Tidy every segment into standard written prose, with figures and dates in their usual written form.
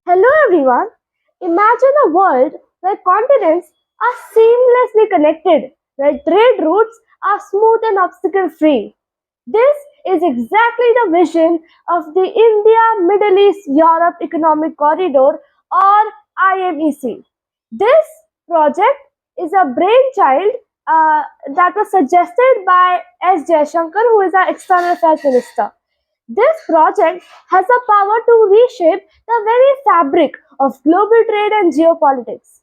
Hello everyone. Imagine a world where continents are seamlessly connected, where trade routes are smooth and obstacle free. This is exactly the vision of the India Middle East Europe Economic Corridor or IMEC. This project is a brainchild that was suggested by S. Jaishankar, who is our External Affairs Minister. This project has the power to reshape the very fabric of global trade and geopolitics.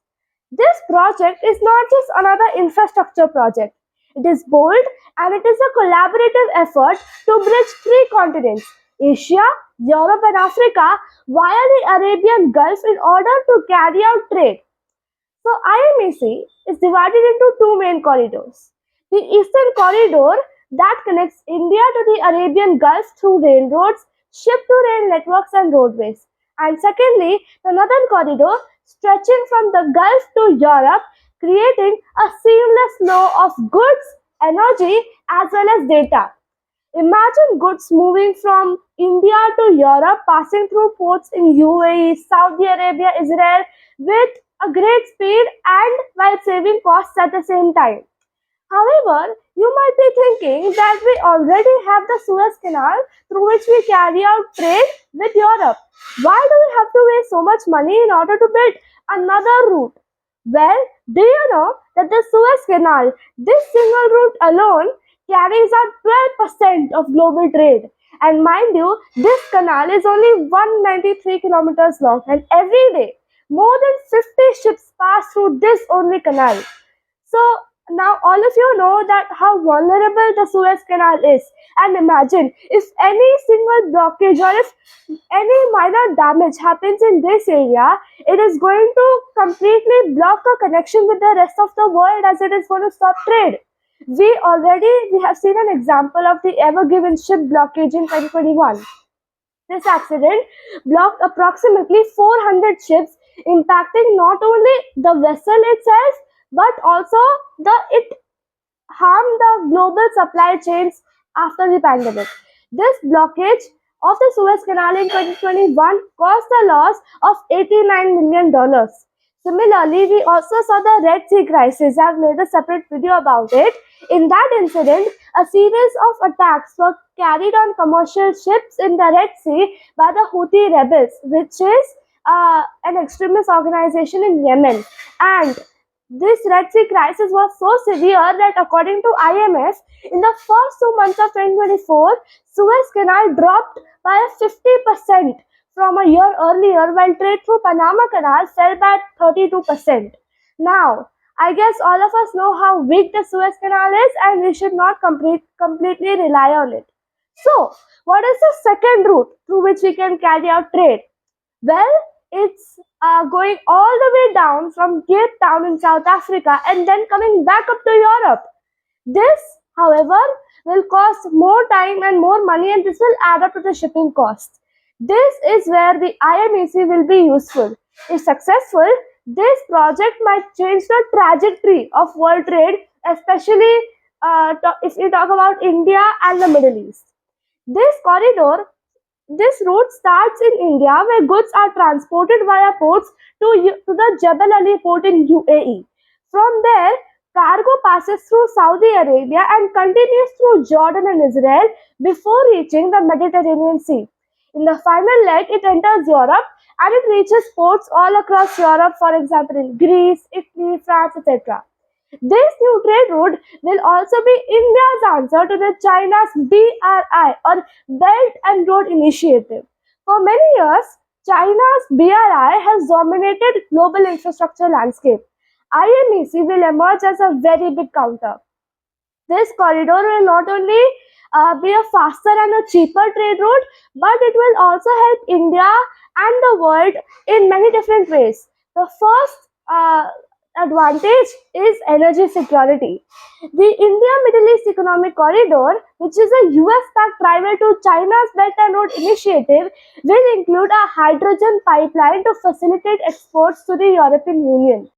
This project is not just another infrastructure project. It is bold and it is a collaborative effort to bridge three continents, Asia, Europe, and Africa, via the Arabian Gulf in order to carry out trade. So IMEC is divided into two main corridors. The Eastern Corridor that connects India to the Arabian Gulf through railroads, ship-to-rail networks and roadways. And secondly, the Northern Corridor stretching from the Gulf to Europe, creating a seamless flow of goods, energy as well as data. Imagine goods moving from India to Europe, passing through ports in UAE, Saudi Arabia, Israel with a great speed and while saving costs at the same time. However, you might be thinking that we already have the Suez Canal through which we carry out trade with Europe. Why do we have to waste so much money in order to build another route? Well, do you know that the Suez Canal, this single route alone, carries out 12% of global trade? And mind you, this canal is only 193 kilometers long, and every day more than 50 ships pass through this only canal. So now all of you know that how vulnerable the Suez Canal is. And imagine if any single blockage or if any minor damage happens in this area, it is going to completely block a connection with the rest of the world as it is going to stop trade. We have seen an example of the Ever Given ship blockage in 2021. This accident blocked approximately 400 ships, impacting not only the vessel itself but also it harmed the global supply chains after the pandemic. This blockage of the Suez Canal in 2021 caused the loss of $89 million. Similarly, we also saw the Red Sea crisis. I've made a separate video about it. In that incident, a series of attacks were carried on commercial ships in the Red Sea by the Houthi rebels, which is an extremist organization in Yemen. And this Red Sea crisis was so severe that, according to IMF, in the first 2 months of 2024, Suez Canal dropped by 50% from a year earlier, while trade through Panama Canal fell by 32%. Now, I guess all of us know how weak the Suez Canal is, and we should not completely rely on it. So, what is the second route through which we can carry out trade? Well, it's going all the way down from Cape Town in South Africa and then coming back up to Europe. This, however, will cost more time and more money, and this will add up to the shipping costs. This is where the IMEC will be useful. If successful, this project might change the trajectory of world trade, especially if we talk about India and the Middle East. This route starts in India, where goods are transported via ports to the Jebel Ali port in UAE. From there, cargo passes through Saudi Arabia and continues through Jordan and Israel before reaching the Mediterranean Sea. In the final leg, it enters Europe and it reaches ports all across Europe, for example, in Greece, Italy, France, etc. This new trade route will also be India's answer to the China's BRI or Belt and Road Initiative. For many years, China's BRI has dominated global infrastructure landscape. IMEC will emerge as a very big counter. This corridor will not only be a faster and a cheaper trade route, but it will also help India and the world in many different ways. The first advantage is energy security. The India Middle East Economic Corridor, which is a US backed rival to China's Belt and Road Initiative, will include a hydrogen pipeline to facilitate exports to the European Union.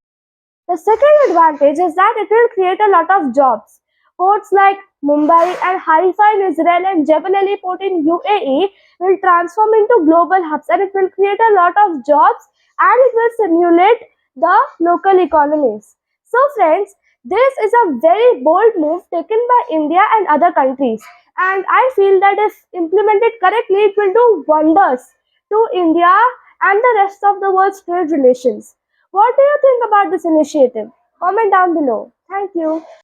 The second advantage is that it will create a lot of jobs. Ports like Mumbai and Haifa in Israel and Jebel Ali port in UAE will transform into global hubs, and it will create a lot of jobs, and it will stimulate the local economies. So, friends, this is a very bold move taken by India and other countries, and I feel that if implemented correctly, it will do wonders to India and the rest of the world's trade relations. What do you think about this initiative? Comment down below. Thank you.